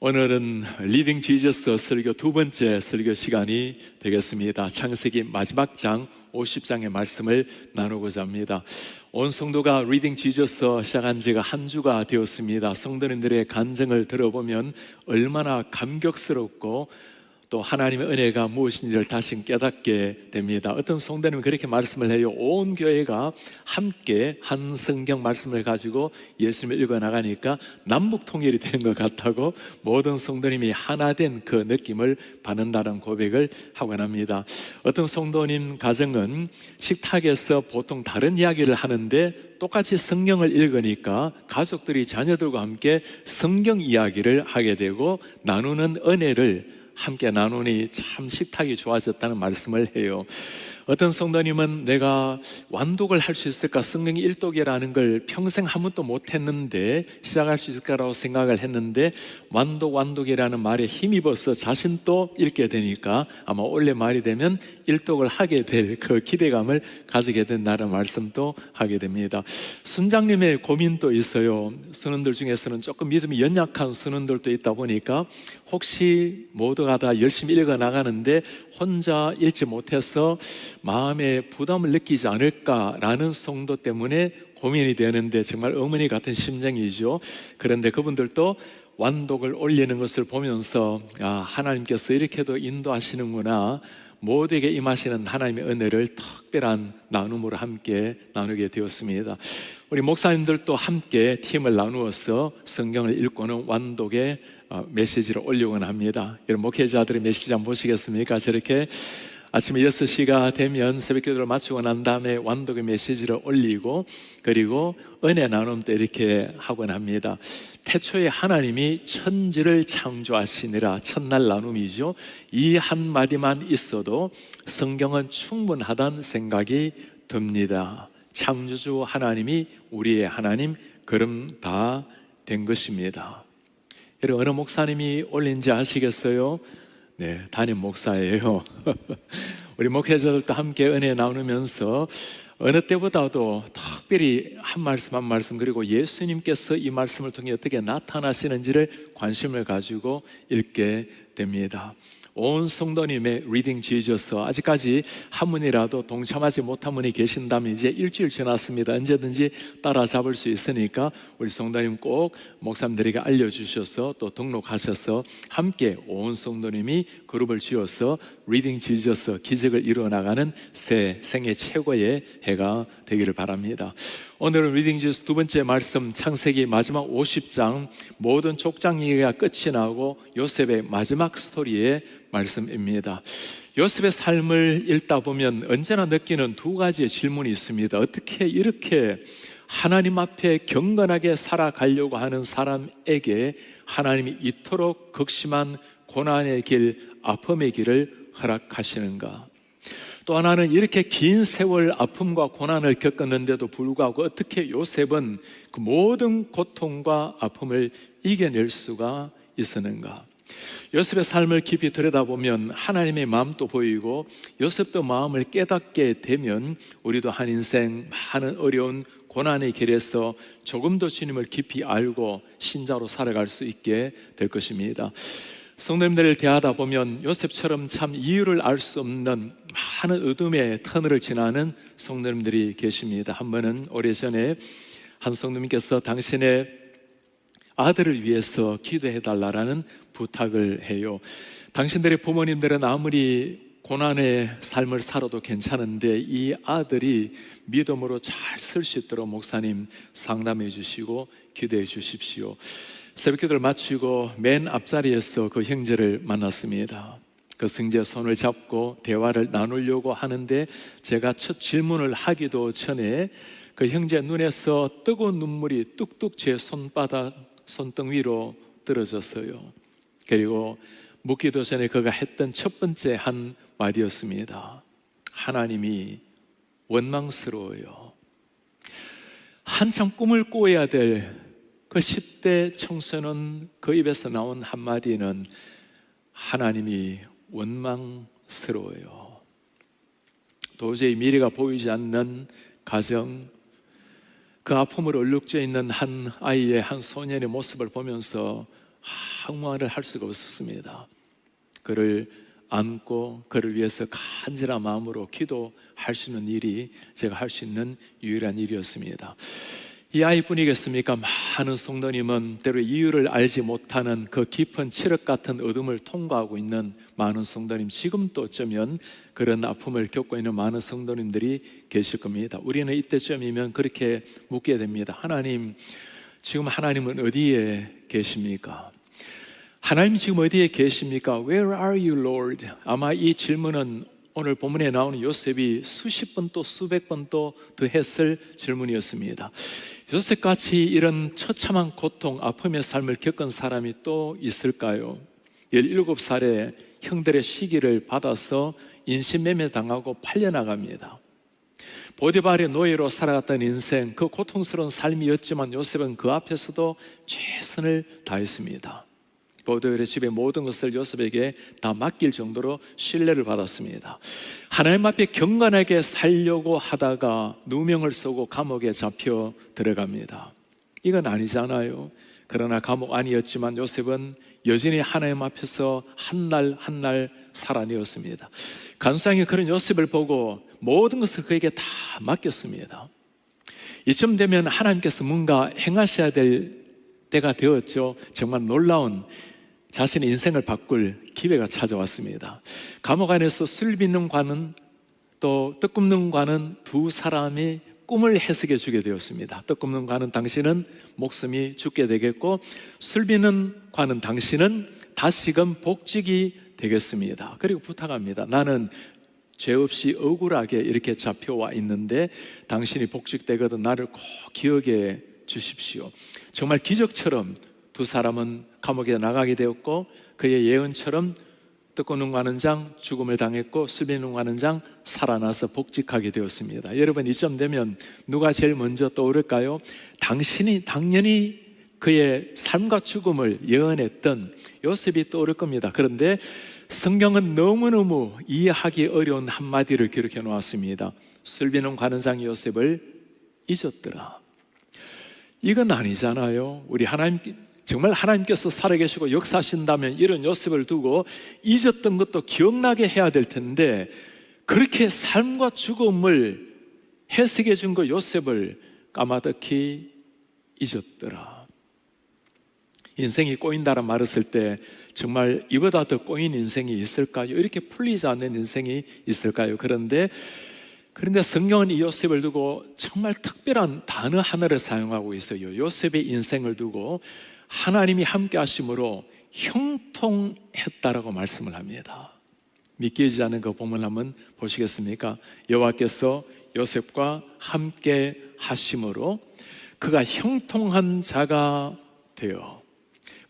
오늘은 리딩 지저스 설교 두 번째 설교 시간이 되겠습니다. 창세기 마지막 장 50장의 말씀을 나누고자 합니다. 온 성도가 리딩 지저스 시작한 지가 한 주가 되었습니다. 성도님들의 간증을 들어보면 얼마나 감격스럽고 또 하나님의 은혜가 무엇인지를 다시 깨닫게 됩니다. 어떤 성도님은 그렇게 말씀을 해요. 온 교회가 함께 한 성경 말씀을 가지고 예수님을 읽어나가니까 남북통일이 된 것 같다고 모든 성도님이 하나 된 그 느낌을 받는다는 고백을 하곤 합니다. 어떤 성도님 가정은 식탁에서 보통 다른 이야기를 하는데 똑같이 성경을 읽으니까 가족들이 자녀들과 함께 성경 이야기를 하게 되고 나누는 은혜를 함께 나누니 참 식탁이 좋아졌다는 말씀을 해요. 어떤 성도님은 내가 완독을 할 수 있을까? 성경 일독이라는 걸 평생 한 번도 못했는데 시작할 수 있을까라고 생각을 했는데 완독이라는 말에 힘입어서 자신도 읽게 되니까 아마 올해 말이 되면 일독을 하게 될 그 기대감을 가지게 된다는 말씀도 하게 됩니다. 순장님의 고민도 있어요. 선원들 중에서는 조금 믿음이 연약한 선원들도 있다 보니까 혹시 모두가 다 열심히 읽어 나가는데 혼자 읽지 못해서 마음에 부담을 느끼지 않을까라는 성도 때문에 고민이 되는데 정말 어머니 같은 심정이죠. 그런데 그분들도 완독을 올리는 것을 보면서 하나님께서 이렇게도 인도하시는구나, 모두에게 임하시는 하나님의 은혜를 특별한 나눔으로 함께 나누게 되었습니다. 우리 목사님들도 함께 팀을 나누어서 성경을 읽고는 완독의 메시지를 올리곤 합니다. 여러분 목회자들의 메시지 한번 보시겠습니까? 저렇게 아침에 6시가 되면 새벽 기도를 마치고 난 다음에 완독의 메시지를 올리고 그리고 은혜 나눔도 이렇게 하곤 합니다. 태초에 하나님이 천지를 창조하시니라, 첫날 나눔이죠. 이 한마디만 있어도 성경은 충분하다는 생각이 듭니다. 창조주 하나님이 우리의 하나님, 그럼 다 된 것입니다. 여러분 어느 목사님이 올린지 아시겠어요? 네, 담임 목사예요. 우리 목회자들도 함께 은혜 나누면서 어느 때보다도 특별히 한 말씀 한 말씀 그리고 예수님께서 이 말씀을 통해 어떻게 나타나시는지를 관심을 가지고 읽게 됩니다. 온 성도님의 리딩 지저스, 아직까지 한 분이라도 동참하지 못한 분이 계신다면 이제 일주일 지났습니다. 언제든지 따라잡을 수 있으니까 우리 성도님 꼭 목사님들에게 알려주셔서 또 등록하셔서 함께 온 성도님이 그룹을 지어서 리딩 지저스 기적을 이루어나가는 새 생애 최고의 해가 되기를 바랍니다. 오늘은 리딩 지저스 두 번째 말씀, 창세기 마지막 50장 모든 족장 얘기가 끝이 나고 요셉의 마지막 스토리의 말씀입니다. 요셉의 삶을 읽다 보면 언제나 느끼는 두 가지의 질문이 있습니다. 어떻게 이렇게 하나님 앞에 경건하게 살아가려고 하는 사람에게 하나님이 이토록 극심한 고난의 길, 아픔의 길을 허락하시는가? 또 하나는 이렇게 긴 세월 아픔과 고난을 겪었는데도 불구하고 어떻게 요셉은 그 모든 고통과 아픔을 이겨낼 수가 있었는가? 요셉의 삶을 깊이 들여다보면 하나님의 마음도 보이고 요셉도 마음을 깨닫게 되면 우리도 한 인생 많은 어려운 고난의 길에서 조금 더 주님을 깊이 알고 신자로 살아갈 수 있게 될 것입니다. 성도님들을 대하다 보면 요셉처럼 참 이유를 알 수 없는 많은 어둠의 터널을 지나는 성도님들이 계십니다. 한 번은 오래전에 한 성도님께서 당신의 아들을 위해서 기도해달라는 부탁을 해요. 당신들의 부모님들은 아무리 고난의 삶을 살아도 괜찮은데 이 아들이 믿음으로 잘 설 수 있도록 목사님 상담해 주시고 기도해 주십시오. 새벽 기도를 마치고 맨 앞자리에서 그 형제를 만났습니다. 그 형제 손을 잡고 대화를 나누려고 하는데 제가 첫 질문을 하기도 전에 그 형제 눈에서 뜨거운 눈물이 뚝뚝 제 손등 위로 떨어졌어요. 그리고 묻기도 전에 그가 했던 첫 번째 한 말이었습니다. 하나님이 원망스러워요. 한참 꿈을 꾸어야 될 그 10대 청소년 그 입에서 나온 한마디는 하나님이 원망스러워요. 도저히 미래가 보이지 않는 가정, 그 아픔으로 얼룩져 있는 한 아이의 한 소년의 모습을 보면서 아무 말을 할 수가 없었습니다. 그를 안고 그를 위해서 간절한 마음으로 기도할 수 있는 일이 제가 할 수 있는 유일한 일이었습니다. 이 아이뿐이겠습니까? 많은 성도님은 때로 이유를 알지 못하는 그 깊은 칠흑 같은 어둠을 통과하고 있는 많은 성도님, 지금도 어쩌면 그런 아픔을 겪고 있는 많은 성도님들이 계실 겁니다. 우리는 이때쯤이면 그렇게 묻게 됩니다. 하나님, 지금 하나님은 어디에 계십니까? 하나님 지금 어디에 계십니까? Where are you, Lord? 아마 이 질문은 오늘 본문에 나오는 요셉이 수십 번 또 수백 번 또 더 했을 질문이었습니다. 요셉같이 이런 처참한 고통, 아픔의 삶을 겪은 사람이 또 있을까요? 17살에 형들의 시기를 받아서 인신매매 당하고 팔려나갑니다. 보디발의 노예로 살아갔던 인생, 그 고통스러운 삶이었지만 요셉은 그 앞에서도 최선을 다했습니다. 보디발의 집의 모든 것을 요셉에게 다 맡길 정도로 신뢰를 받았습니다. 하나님 앞에 경건하게 살려고 하다가 누명을 쓰고 감옥에 잡혀 들어갑니다. 이건 아니잖아요. 그러나 감옥 아니었지만 요셉은 여전히 하나님 앞에서 한 날 한 날 살아내었습니다. 간수장이 그런 요셉을 보고 모든 것을 그에게 다 맡겼습니다. 이쯤 되면 하나님께서 뭔가 행하셔야 될 때가 되었죠. 정말 놀라운 자신의 인생을 바꿀 기회가 찾아왔습니다. 감옥 안에서 술 빚는 관은 또 떡 굽는 관은 두 사람이 꿈을 해석해 주게 되었습니다. 떡 굽는 관은 당신은 목숨이 죽게 되겠고, 술 빚는 관은 당신은 다시금 복직이 되겠습니다. 그리고 부탁합니다. 나는 죄 없이 억울하게 이렇게 잡혀와 있는데 당신이 복직되거든 나를 꼭 기억해 주십시오. 정말 기적처럼 두 사람은 감옥에 나가게 되었고, 그의 예언처럼 떡 굽는 관원장 죽음을 당했고 술 빚는 관원장 살아나서 복직하게 되었습니다. 여러분, 이쯤 되면 누가 제일 먼저 떠오를까요? 당신이 당연히 그의 삶과 죽음을 예언했던 요셉이 떠오를 겁니다. 그런데 성경은 너무너무 이해하기 어려운 한마디를 기록해 놓았습니다. 술 빚는 관원장 요셉을 잊었더라. 이건 아니잖아요. 우리 정말 하나님께서 살아계시고 역사하신다면 이런 요셉을 두고 잊었던 것도 기억나게 해야 될 텐데, 그렇게 삶과 죽음을 해석해 준 그 요셉을 까마득히 잊었더라. 인생이 꼬인다란 말을 쓸 때 정말 이보다 더 꼬인 인생이 있을까요? 이렇게 풀리지 않는 인생이 있을까요? 그런데 성경은 이 요셉을 두고 정말 특별한 단어 하나를 사용하고 있어요. 요셉의 인생을 두고 하나님이 함께 하심으로 형통했다라고 말씀을 합니다. 믿기지 않은 그 본문 한번 보시겠습니까? 여호와께서 요셉과 함께 하심으로 그가 형통한 자가 되어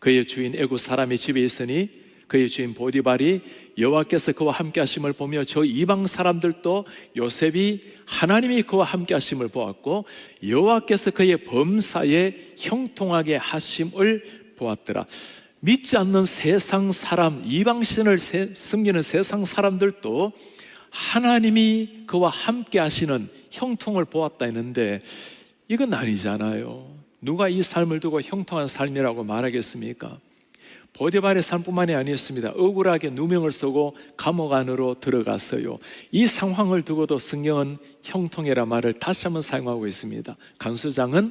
그의 주인 애굽 사람의 집에 있으니 그의 주인 보디발이 여호와께서 그와 함께 하심을 보며 저 이방 사람들도 요셉이 하나님이 그와 함께 하심을 보았고 여호와께서 그의 범사에 형통하게 하심을 보았더라. 믿지 않는 세상 사람, 이방신을 섬기는 세상 사람들도 하나님이 그와 함께 하시는 형통을 보았다 했는데, 이건 아니잖아요. 누가 이 삶을 두고 형통한 삶이라고 말하겠습니까? 보디발의 삶뿐만이 아니었습니다. 억울하게 누명을 쓰고 감옥 안으로 들어갔어요. 이 상황을 두고도 성경은 형통이라 말을 다시 한번 사용하고 있습니다. 간수장은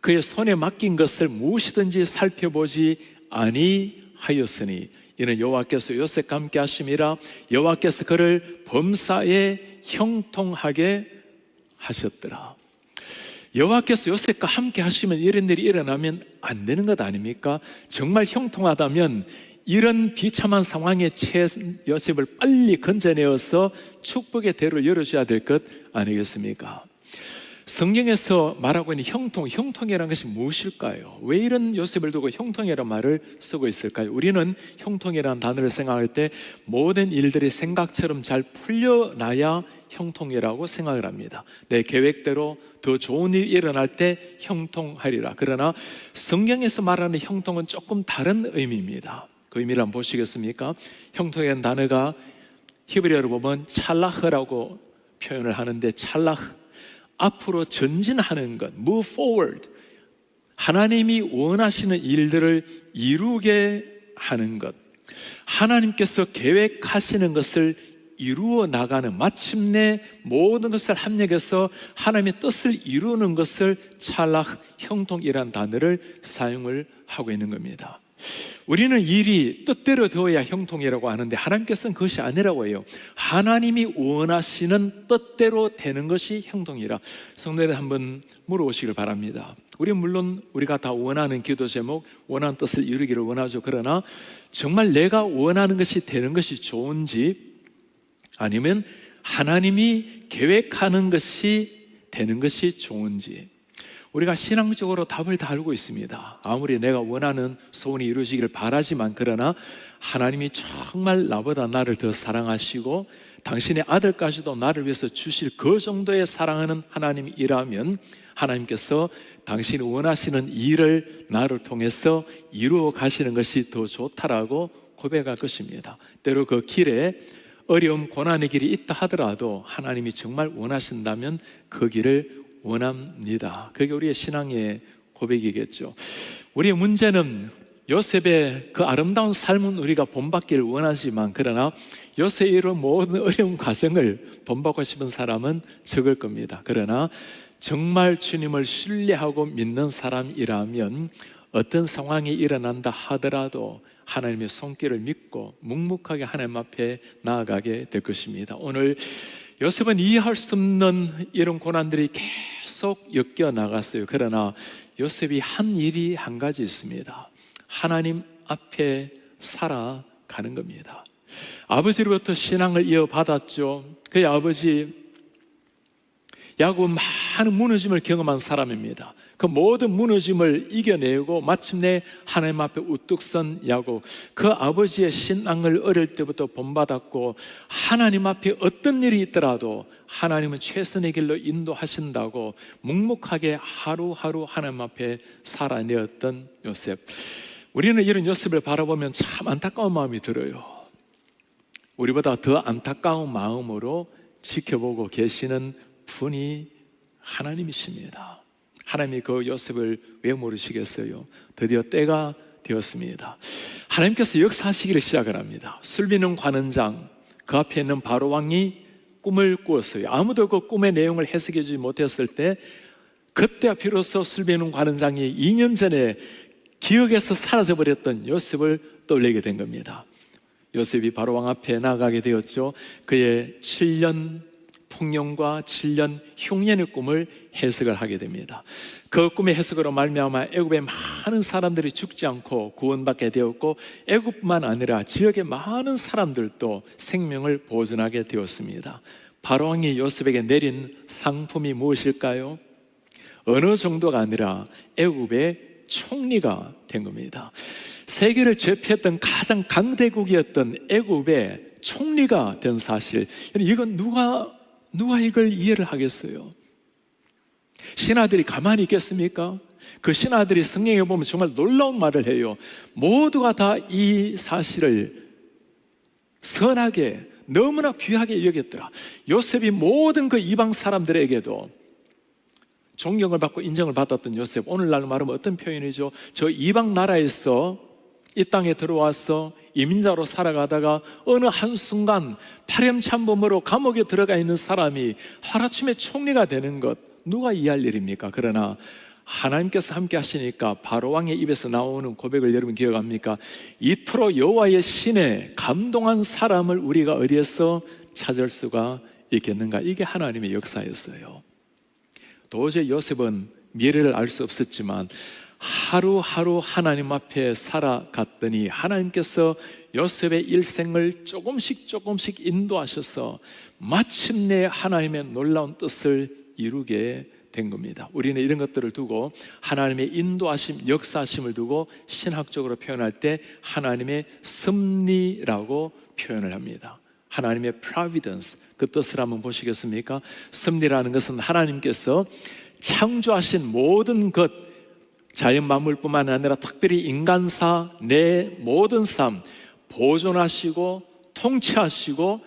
그의 손에 맡긴 것을 무엇이든지 살펴보지 아니하였으니 이는 여호와께서 요셉과 함께 하심이라 여호와께서 그를 범사에 형통하게 하셨더라. 여호와께서 요셉과 함께 하시면 이런 일이 일어나면 안 되는 것 아닙니까? 정말 형통하다면 이런 비참한 상황에 처한 요셉을 빨리 건져내어서 축복의 대로를 열어줘야 될 것 아니겠습니까? 성경에서 말하고 있는 형통이라는 것이 무엇일까요? 왜 이런 요셉을 두고 형통이라는 말을 쓰고 있을까요? 우리는 형통이라는 단어를 생각할 때 모든 일들이 생각처럼 잘 풀려나야 형통이라고 생각을 합니다. 내 계획대로 더 좋은 일이 일어날 때 형통하리라. 그러나 성경에서 말하는 형통은 조금 다른 의미입니다. 그 의미를 한번 보시겠습니까? 형통이라는 단어가 히브리어로 보면 찰라흐라고 표현을 하는데, 찰라흐, 앞으로 전진하는 것, move forward, 하나님이 원하시는 일들을 이루게 하는 것, 하나님께서 계획하시는 것을 이루어 나가는, 마침내 모든 것을 합력해서 하나님의 뜻을 이루는 것을 찰락, 형통이라는 단어를 사용을 하고 있는 겁니다. 우리는 일이 뜻대로 되어야 형통이라고 하는데 하나님께서는 그것이 아니라고 해요. 하나님이 원하시는 뜻대로 되는 것이 형통이라. 성도들 한번 물어보시길 바랍니다. 우리 물론 우리가 다 원하는 기도 제목, 원하는 뜻을 이루기를 원하죠. 그러나 정말 내가 원하는 것이 되는 것이 좋은지, 아니면 하나님이 계획하는 것이 되는 것이 좋은지, 우리가 신앙적으로 답을 다 알고 있습니다. 아무리 내가 원하는 소원이 이루어지기를 바라지만, 그러나 하나님이 정말 나보다 나를 더 사랑하시고 당신의 아들까지도 나를 위해서 주실 그 정도의 사랑하는 하나님이라면 하나님께서 당신이 원하시는 일을 나를 통해서 이루어 가시는 것이 더 좋다라고 고백할 것입니다. 때로 그 길에 어려움, 고난의 길이 있다 하더라도 하나님이 정말 원하신다면 그 길을 원합니다. 그게 우리의 신앙의 고백이겠죠. 우리의 문제는 요셉의 그 아름다운 삶은 우리가 본받기를 원하지만, 그러나 요셉의 이런 모든 어려운 과정을 본받고 싶은 사람은 적을 겁니다. 그러나 정말 주님을 신뢰하고 믿는 사람이라면 어떤 상황이 일어난다 하더라도 하나님의 손길을 믿고 묵묵하게 하나님 앞에 나아가게 될 것입니다. 오늘 요셉은 이해할 수 없는 이런 고난들이 계속 엮여 나갔어요. 그러나 요셉이 한 일이 한 가지 있습니다. 하나님 앞에 살아가는 겁니다. 아버지로부터 신앙을 이어받았죠. 그의 아버지 야곱은 많은 무너짐을 경험한 사람입니다. 그 모든 무너짐을 이겨내고 마침내 하나님 앞에 우뚝 선 야곱, 그 아버지의 신앙을 어릴 때부터 본받았고 하나님 앞에 어떤 일이 있더라도 하나님은 최선의 길로 인도하신다고 묵묵하게 하루하루 하나님 앞에 살아내었던 요셉. 우리는 이런 요셉을 바라보면 참 안타까운 마음이 들어요. 우리보다 더 안타까운 마음으로 지켜보고 계시는 분이 하나님이십니다. 하나님이 그 요셉을 왜 모르시겠어요? 드디어 때가 되었습니다. 하나님께서 역사하시기를 시작을 합니다. 술비는 관원장, 그 앞에 있는 바로왕이 꿈을 꾸었어요. 아무도 그 꿈의 내용을 해석해 주지 못했을 때, 그때 비로소 술비는 관원장이 2년 전에 기억에서 사라져버렸던 요셉을 떠올리게 된 겁니다. 요셉이 바로왕 앞에 나가게 되었죠. 그의 7년 풍년과 7년 흉년의 꿈을 해석을 하게 됩니다. 그 꿈의 해석으로 말미암아 애굽의 많은 사람들이 죽지 않고 구원받게 되었고, 애굽뿐만 아니라 지역의 많은 사람들도 생명을 보존하게 되었습니다. 바로왕이 요셉에게 내린 상품이 무엇일까요? 어느 정도가 아니라 애굽의 총리가 된 겁니다. 세계를 제패했던 가장 강대국이었던 애굽의 총리가 된 사실, 이건 누가 이걸 이해를 하겠어요? 신하들이 가만히 있겠습니까? 그 신하들이 성경에 보면 정말 놀라운 말을 해요. 모두가 다 이 사실을 선하게, 너무나 귀하게 여겼더라. 요셉이 모든 그 이방 사람들에게도 존경을 받고 인정을 받았던 요셉, 오늘날 말하면 어떤 표현이죠? 저 이방 나라에서 이 땅에 들어와서 이민자로 살아가다가 어느 한순간 파렴치한범으로 감옥에 들어가 있는 사람이 하루아침에 총리가 되는 것, 누가 이해할 일입니까? 그러나 하나님께서 함께 하시니까 바로왕의 입에서 나오는 고백을 여러분 기억합니까? 이토록 여호와의 신에 감동한 사람을 우리가 어디에서 찾을 수가 있겠는가? 이게 하나님의 역사였어요. 도저히 요셉은 미래를 알 수 없었지만 하루하루 하나님 앞에 살아갔더니 하나님께서 요셉의 일생을 조금씩 인도하셔서 마침내 하나님의 놀라운 뜻을 이루게 된 겁니다. 우리는 이런 것들을 두고 하나님의 인도하심, 역사하심을 두고 신학적으로 표현할 때 하나님의 섭리라고 표현을 합니다. 하나님의 providence, 그 뜻을 한번 보시겠습니까? 섭리라는 것은 하나님께서 창조하신 모든 것, 자연 만물뿐만 아니라 특별히 인간사 내 모든 삶 보존하시고 통치하시고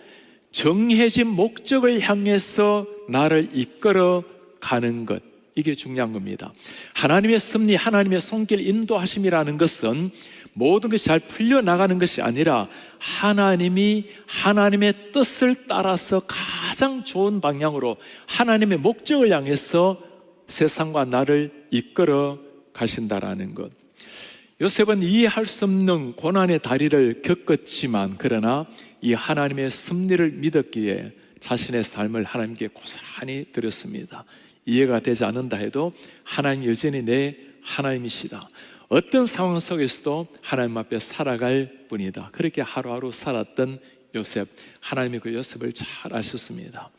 정해진 목적을 향해서 나를 이끌어 가는 것, 이게 중요한 겁니다. 하나님의 섭리, 하나님의 손길 인도하심이라는 것은 모든 것이 잘 풀려나가는 것이 아니라 하나님이 하나님의 뜻을 따라서 가장 좋은 방향으로 하나님의 목적을 향해서 세상과 나를 이끌어 가신다라는 것. 요셉은 이해할 수 없는 고난의 다리를 겪었지만 그러나 이 하나님의 섭리를 믿었기에 자신의 삶을 하나님께 고스란히 드렸습니다. 이해가 되지 않는다 해도 하나님 여전히 내 하나님이시다. 어떤 상황 속에서도 하나님 앞에 살아갈 뿐이다. 그렇게 하루하루 살았던 요셉, 하나님이 그 요셉을 잘 아셨습니다.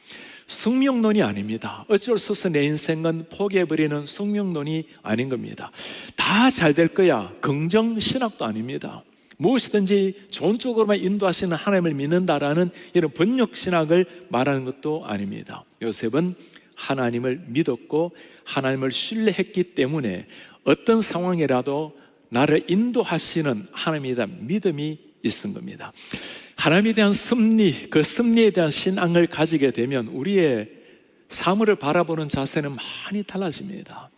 숙명론이 아닙니다. 어쩔 수 없어 내 인생은 포기해버리는 숙명론이 아닌 겁니다. 다 잘 될 거야, 긍정 신학도 아닙니다. 무엇이든지 좋은 쪽으로만 인도하시는 하나님을 믿는다라는 이런 번역 신학을 말하는 것도 아닙니다. 요셉은 하나님을 믿었고 하나님을 신뢰했기 때문에 어떤 상황이라도 나를 인도하시는 하나님에 대한 믿음이 있은 겁니다. 하나님에 대한 섭리, 그 섭리에 대한 신앙을 가지게 되면 우리의 사물을 바라보는 자세는 많이 달라집니다.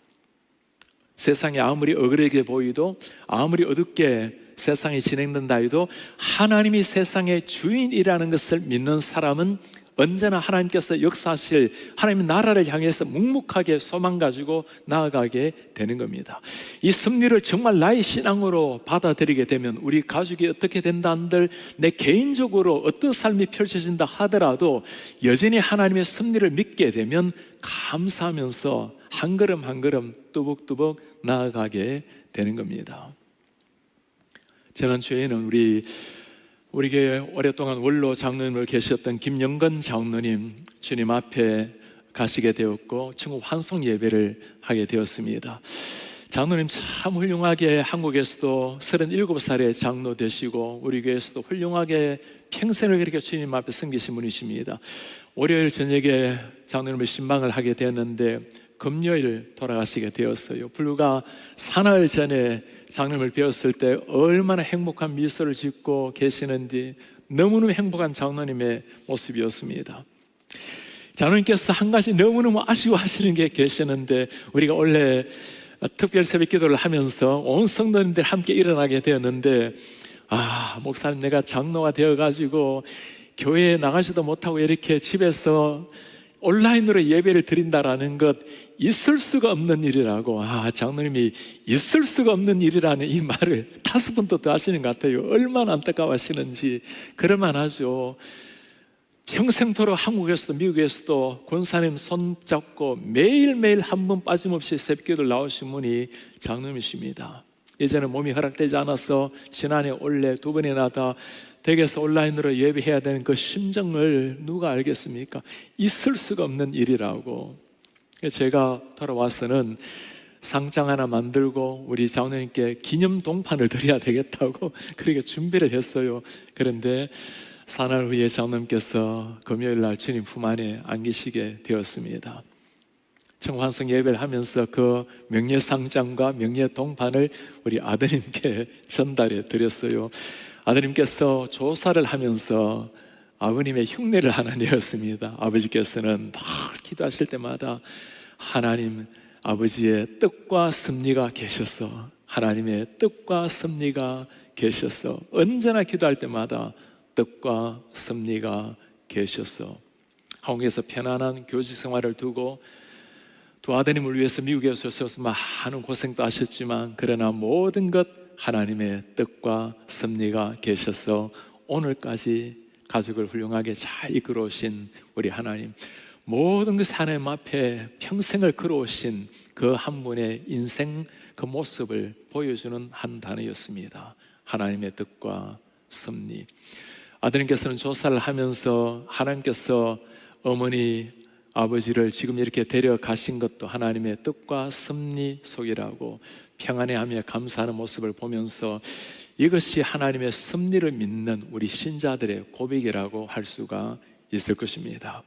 세상이 아무리 억울하게 보이도, 아무리 어둡게 세상이 진행된다 해도 하나님이 세상의 주인이라는 것을 믿는 사람은 언제나 하나님께서 역사하실 하나님의 나라를 향해서 묵묵하게 소망 가지고 나아가게 되는 겁니다. 이 섭리를 정말 나의 신앙으로 받아들이게 되면 우리 가족이 어떻게 된다 한들 내 개인적으로 어떤 삶이 펼쳐진다 하더라도 여전히 하나님의 섭리를 믿게 되면 감사하면서 한 걸음 한 걸음 뚜벅뚜벅 나아가게 되는 겁니다. 지난주에는 우리 교회 오랫동안 원로 장로님을 계셨던 김영건 장로님 주님 앞에 가시게 되었고 천국 환송 예배를 하게 되었습니다. 장로님 참 훌륭하게 한국에서도 37살에 장로 되시고 우리 교회에서도 훌륭하게 평생을 그렇게 주님 앞에 섬기신 분이십니다. 월요일 저녁에 장로님을 신방을 하게 되었는데 금요일 돌아가시게 되었어요. 불과 사나흘 전에 장로님을 뵈었을 때 얼마나 행복한 미소를 짓고 계시는지 너무너무 행복한 장로님의 모습이었습니다. 장로님께서 한 가지 너무너무 아쉬워하시는 게 계시는데 우리가 원래 특별 새벽 기도를 하면서 온 성도님들 함께 일어나게 되었는데 목사님 내가 장로가 되어가지고 교회에 나가지도 못하고 이렇게 집에서 온라인으로 예배를 드린다라는 것 있을 수가 없는 일이라고 장로님이 있을 수가 없는 일이라는 이 말을 5번도 더 하시는 것 같아요. 얼마나 안타까워하시는지 그럴만하죠. 평생토록 한국에서도 미국에서도 권사님 손잡고 매일매일 한 번 빠짐없이 새벽기도를 나오신 분이 장로님이십니다. 예전에 몸이 허락되지 않아서 지난해 올해 2번이나 다 댁에서 온라인으로 예배해야 되는 그 심정을 누가 알겠습니까? 있을 수가 없는 일이라고. 제가 돌아와서는 상장 하나 만들고 우리 장로님께 기념 동판을 드려야 되겠다고 그렇게 준비를 했어요. 그런데 사날 후에 장로님께서 금요일 날 주님 품 안에 안기시게 되었습니다. 청환성 예배를 하면서 그 명예상장과 명예동판을 우리 아드님께 전달해 드렸어요. 아드님께서 조사를 하면서 아버님의 흉내를 하나 내었습니다. 아버지께서는 늘 기도하실 때마다 하나님 아버지의 뜻과 섭리가 계셔서 하나님의 뜻과 섭리가 계셔서 언제나 기도할 때마다 뜻과 섭리가 계셔서 한국에서 편안한 교직 생활을 두고 두 아드님을 위해서 미국에서 오셔서 많은 고생도 하셨지만 그러나 모든 것 하나님의 뜻과 섭리가 계셔서 오늘까지 가족을 훌륭하게 잘 이끌어 오신 우리 하나님, 모든 것을 하나님 앞에 평생을 걸어오신 그 한 분의 인생 그 모습을 보여주는 한 단어였습니다. 하나님의 뜻과 섭리. 아드님께서는 조사를 하면서 하나님께서 어머니 아버지를 지금 이렇게 데려가신 것도 하나님의 뜻과 섭리 속이라고 평안해하며 감사하는 모습을 보면서 이것이 하나님의 섭리를 믿는 우리 신자들의 고백이라고 할 수가 있을 것입니다.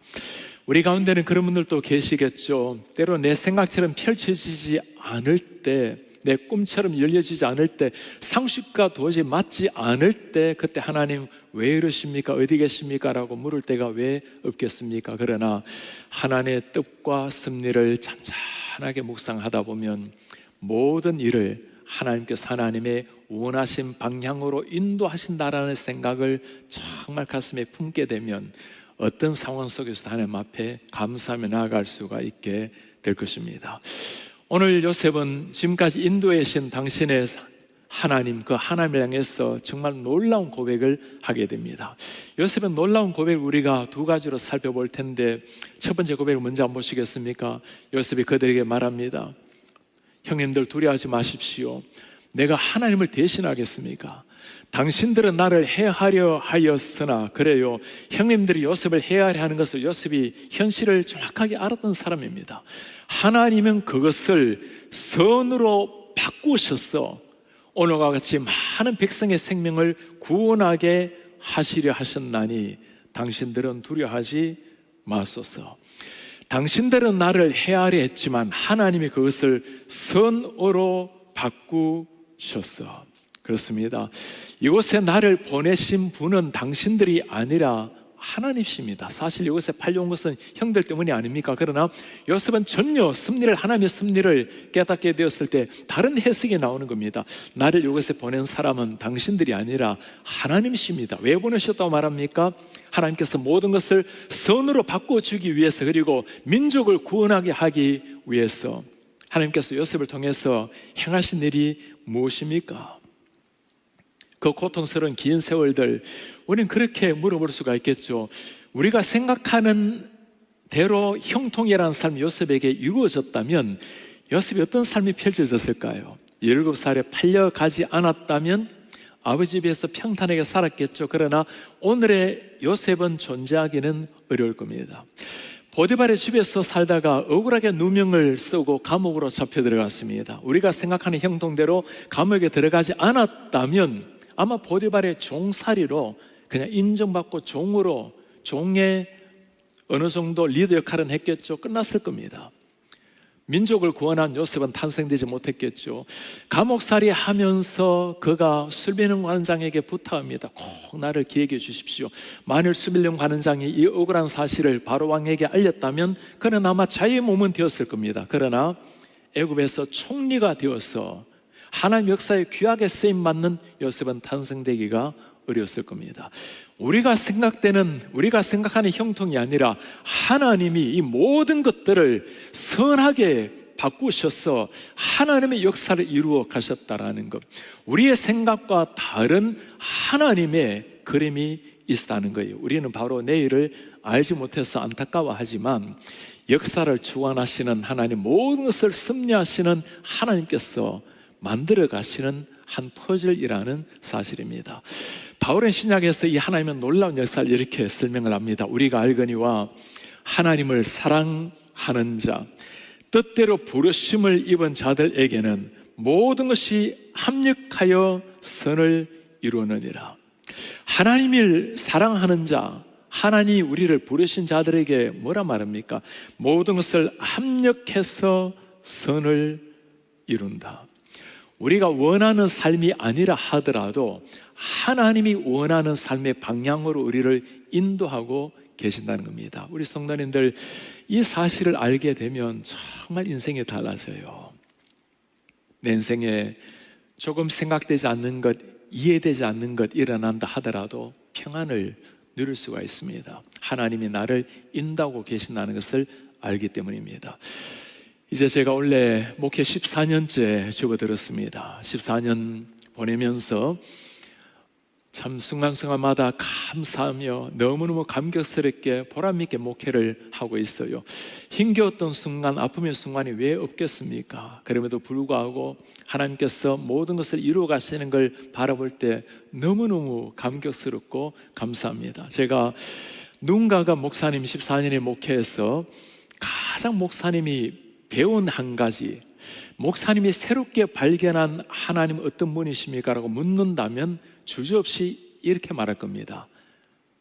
우리 가운데는 그런 분들도 계시겠죠. 때로 내 생각처럼 펼쳐지지 않을 때, 내 꿈처럼 열려지지 않을 때, 상식과 도저히 맞지 않을 때 그때 하나님 왜 이러십니까? 어디 계십니까? 라고 물을 때가 왜 없겠습니까? 그러나 하나님의 뜻과 섭리를 잠잠히 편하게 묵상하다 보면 모든 일을 하나님께서 하나님의 원하신 방향으로 인도하신다라는 생각을 정말 가슴에 품게 되면 어떤 상황 속에서도 하나님 앞에 감사하며 나아갈 수가 있게 될 것입니다. 오늘 요셉은 지금까지 인도해 신 당신의 하나님, 그 하나님을 향해서 정말 놀라운 고백을 하게 됩니다. 요셉의 놀라운 고백을 우리가 두 가지로 살펴볼 텐데, 첫 번째 고백을 먼저 한번 보시겠습니까? 요셉이 그들에게 말합니다. 형님들 두려워하지 마십시오. 내가 하나님을 대신하겠습니까? 당신들은 나를 해하려 하였으나, 그래요, 형님들이 요셉을 해하려 하는 것을 요셉이 현실을 정확하게 알았던 사람입니다. 하나님은 그것을 선으로 바꾸셔서 오늘과 같이 많은 백성의 생명을 구원하게 하시려 하셨나니 당신들은 두려워하지 마소서. 당신들은 나를 해하려 했지만 하나님이 그것을 선으로 바꾸셨어. 그렇습니다. 이곳에 나를 보내신 분은 당신들이 아니라 하나님이십니다. 사실 이곳에 팔려온 것은 형들 때문이 아닙니까? 그러나 요셉은 전혀 하나님의 섭리를 깨닫게 되었을 때 다른 해석이 나오는 겁니다. 나를 이곳에 보낸 사람은 당신들이 아니라 하나님이십니다. 왜 보내셨다고 말합니까? 하나님께서 모든 것을 선으로 바꿔주기 위해서, 그리고 민족을 구원하게 하기 위해서 하나님께서 요셉을 통해서 행하신 일이 무엇입니까? 그 고통스러운 긴 세월들, 우리는 그렇게 물어볼 수가 있겠죠. 우리가 생각하는 대로 형통이라는 삶이 요셉에게 이루어졌다면 요셉이 어떤 삶이 펼쳐졌을까요? 17살에 팔려가지 않았다면 아버지 집에서 평탄하게 살았겠죠. 그러나 오늘의 요셉은 존재하기는 어려울 겁니다. 보디발의 집에서 살다가 억울하게 누명을 쓰고 감옥으로 잡혀 들어갔습니다. 우리가 생각하는 형통대로 감옥에 들어가지 않았다면 아마 보디발의 종살이로 그냥 인정받고 종의 어느 정도 리더 역할은 했겠죠. 끝났을 겁니다. 민족을 구원한 요셉은 탄생되지 못했겠죠. 감옥살이 하면서 그가 수빌령 관장에게 부탁합니다. 꼭 나를 기억해 주십시오. 만일 수빌령 관장이 이 억울한 사실을 바로 왕에게 알렸다면 그는 아마 자유의 몸은 되었을 겁니다. 그러나 애굽에서 총리가 되어서 하나님 역사에 귀하게 쓰임받는 요셉은 탄생되기가 어려웠을 겁니다. 우리가 생각하는 형통이 아니라 하나님이 이 모든 것들을 선하게 바꾸셔서 하나님의 역사를 이루어 가셨다라는 것, 우리의 생각과 다른 하나님의 그림이 있다는 거예요. 우리는 바로 내일을 알지 못해서 안타까워하지만 역사를 주관하시는 하나님, 모든 것을 섭리하시는 하나님께서 만들어 가시는 한 퍼즐이라는 사실입니다. 바울은 신약에서 이 하나님의 놀라운 역사를 이렇게 설명을 합니다. 우리가 알거니와 하나님을 사랑하는 자, 뜻대로 부르심을 입은 자들에게는 모든 것이 합력하여 선을 이루느니라. 하나님을 사랑하는 자, 하나님이 우리를 부르신 자들에게 뭐라 말합니까? 모든 것을 합력해서 선을 이룬다. 우리가 원하는 삶이 아니라 하더라도 하나님이 원하는 삶의 방향으로 우리를 인도하고 계신다는 겁니다. 우리 성도님들, 이 사실을 알게 되면 정말 인생이 달라져요. 내 인생에 조금 생각되지 않는 것, 이해되지 않는 것 일어난다 하더라도 평안을 누릴 수가 있습니다. 하나님이 나를 인도하고 계신다는 것을 알기 때문입니다. 이제 제가 원래 목회 14년째 접어들었습니다. 14년 보내면서 참 순간순간마다 감사하며 너무너무 감격스럽게 보람있게 목회를 하고 있어요. 힘겨웠던 순간, 아픔의 순간이 왜 없겠습니까? 그럼에도 불구하고 하나님께서 모든 것을 이루어 가시는 걸 바라볼 때 너무너무 감격스럽고 감사합니다. 제가 누군가가 목사님 14년의 목회에서 가장 목사님이 배운 한 가지, 목사님이 새롭게 발견한 하나님 어떤 분이십니까? 라고 묻는다면 주저없이 이렇게 말할 겁니다.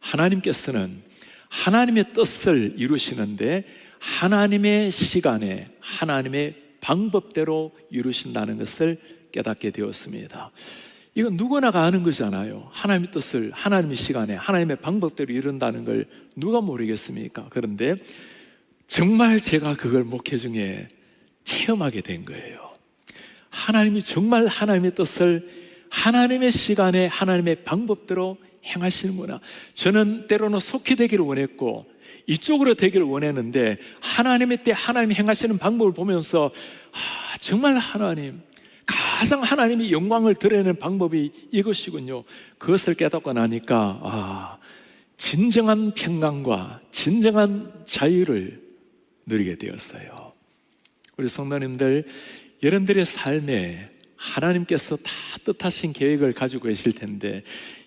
하나님께서는 하나님의 뜻을 이루시는데 하나님의 시간에 하나님의 방법대로 이루신다는 것을 깨닫게 되었습니다. 이건 누구나가 아는 거잖아요. 하나님의 뜻을 하나님의 시간에 하나님의 방법대로 이룬다는 걸 누가 모르겠습니까? 그런데 정말 제가 그걸 목회 중에 체험하게 된 거예요. 하나님이 정말 하나님의 뜻을 하나님의 시간에 하나님의 방법대로 행하시는구나. 저는 때로는 속히 되기를 원했고 이쪽으로 되기를 원했는데 하나님의 때 하나님이 행하시는 방법을 보면서 정말 가장 하나님이 영광을 드러내는 방법이 이것이군요. 그것을 깨닫고 나니까 진정한 평강과 진정한 자유를 누리게 되었어요. 우리 성도님들, 여러분들의 삶에 하나님께서 다 뜻하신 계획을 가지고 계실 텐데,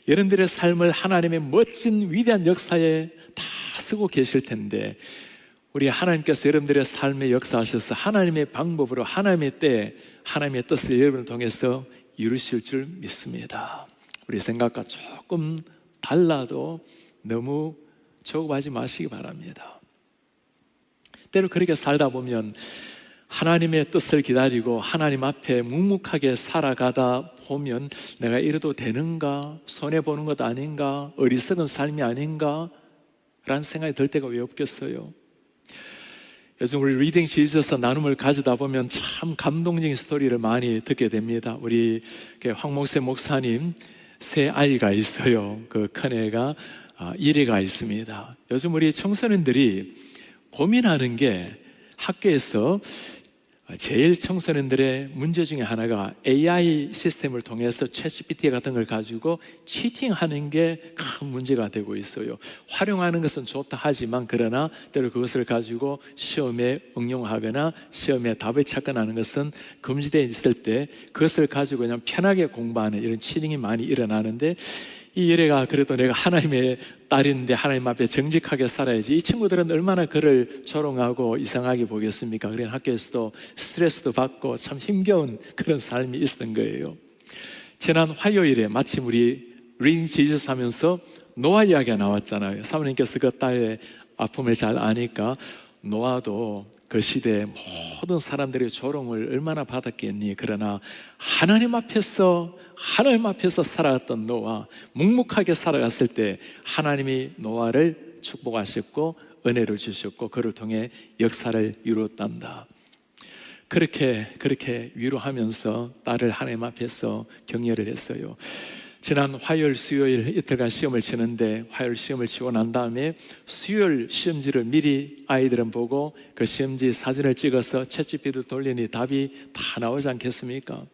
여러분들의 삶을 하나님의 멋진 위대한 역사에 다 쓰고 계실 텐데, 우리 하나님께서 여러분들의 삶에 역사하셔서 하나님의 방법으로 하나님의 때 하나님의 뜻을 여러분을 통해서 이루실 줄 믿습니다. 우리 생각과 조금 달라도 너무 조급하지 마시기 바랍니다. 때로 그렇게 살다 보면 하나님의 뜻을 기다리고 하나님 앞에 묵묵하게 살아가다 보면 내가 이래도 되는가? 손해보는 것 아닌가? 어리석은 삶이 아닌가? 라는 생각이 들 때가 왜 없겠어요? 요즘 우리 리딩 지저스 나눔을 가지다 보면 참 감동적인 스토리를 많이 듣게 됩니다. 우리 황목세 목사님 세 아이가 있어요. 그 큰애가 1위가 있습니다. 요즘 우리 청소년들이 고민하는 게 학교에서 제일 청소년들의 문제 중에 하나가 AI 시스템을 통해서 챗GPT 같은 걸 가지고 치팅하는 게 큰 문제가 되고 있어요. 활용하는 것은 좋다 하지만 그러나 때로 그것을 가지고 시험에 응용하거나 시험에 답을 찾거나 하는 것은 금지되어 있을 때 그것을 가지고 그냥 편하게 공부하는 이런 치팅이 많이 일어나는데, 이 예래가 그래도 내가 하나님의 딸인데 하나님 앞에 정직하게 살아야지, 이 친구들은 얼마나 그를 조롱하고 이상하게 보겠습니까? 그래 학교에서도 스트레스도 받고 참 힘겨운 그런 삶이 있었던 거예요. 지난 화요일에 마침 우리 리딩 지저스 하면서 노아 이야기가 나왔잖아요. 사모님께서 그 딸의 아픔을 잘 아니까 노아도 그 시대에 모든 사람들의 조롱을 얼마나 받았겠니? 그러나 하나님 앞에서 살아갔던 노아, 묵묵하게 살아갔을 때 하나님이 노아를 축복하셨고 은혜를 주셨고 그를 통해 역사를 이루었단다. 그렇게 위로하면서 딸을 하나님 앞에서 격려를 했어요. 지난 화요일, 수요일 이틀간 시험을 치는데, 화요일 시험을 치고 난 다음에 수요일 시험지를 미리 아이들은 보고 그 시험지 사진을 찍어서 챗GPT를 돌리니 답이 다 나오지 않겠습니까?